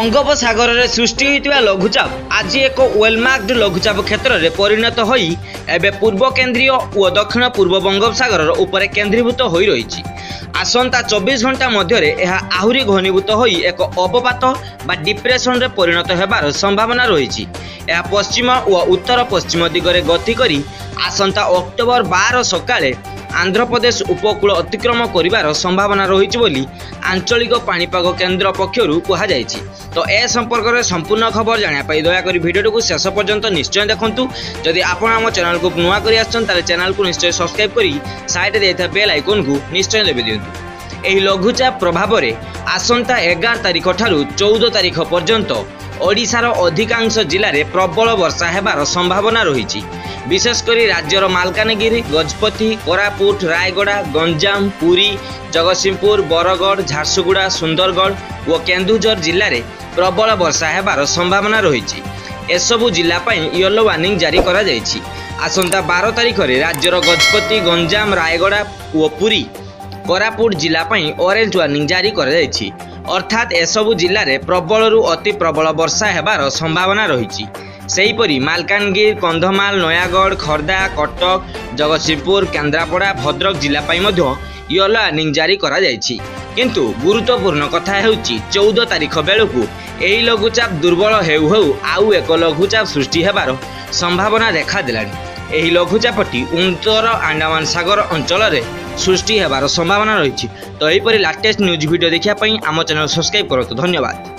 बंगोपसागर में सृष्टि होता लघुचाप आज एक वेलमार्कड लघुचाप क्षेत्र में परिणत हो पूर्व केन्द्रीय और दक्षिण पूर्व बंगोपसागर उपर केन्द्रीभूत हो रही। आसंता 24 घंटा मध्य आहरी घनीभूत हो एक अवपात बा डिप्रेशन रे परिणत होबार संभावना रही। यह पश्चिम और उत्तर पश्चिम दिगरे गति करी आसंता अक्टोबर 12 सकाळे आंध्र प्रदेश उपकूल अतिक्रम करिवार संभावना रही बोली आंचलिक पाणीपाग केन्द्र पक्षर कहुई। तो ए संपर्क में संपूर्ण खबर जानापी दयाकोरी भिडियो को शेष पर्यंत निश्चय देखूँ। जदि आपण आम चैनल को नुआ कर चैनल को निश्चय सब्सक्राइब कर साइड देता बेल आइकन को निश्चय देवे दिंतु। यह लघुचाप प्रभाव में आसंता 11 तारिख ठारू 14 तारिख पर्यंत ओडिशार अधिकांश जिले में प्रबल वर्षा होबार संभावना रही। विशेषकर राज्यर मालकानगिरी, गजपति, कोरापुट, रायगड़ा, गंजाम, पुरी, जगतसिंहपुर, बरगढ़, झारसुगुड़ा, सुंदरगढ़ और केन्दुझर जिले में प्रबल वर्षा होबार संभावना रही। एसबू जिलापाई येलो वार्निंग जारी करा जायछि। आसंता 12 तारिख में राज्यर गजपति, गंजाम, रायगड़ा और पुरी, कोरापुट जिलापाई ऑरेंज वार्निंग जारी करा जायछि। अर्थात एसबू जिले में प्रबल अति प्रबल वर्षा होबार संभावना रही। सेहीपरि मालकानगिरी, कंधमाल, नयागढ़, खर्दा, कटक, जगतसिंहपुर, केन्द्रापड़ा, भद्रक जिलापाई येलो वार्निंग जारी करा जायछि। किंतु गुरुत्वपूर्ण कथा हेउछि 14 तारिख बेलकु एही लघुचाप दुर्बल हेउ हेउ आउ एक लघुचाप सृष्टि हेबार संभावना देखा देलानी। एही लघुचापटी उत्तर अंडमान सागर अंचल में सृष्टि हेबार संभावना रही। तो एहीपरि लेटेस्ट न्यूज वीडियो देखिया पई आम चैनल सब्सक्राइब करतु। धन्यवाद।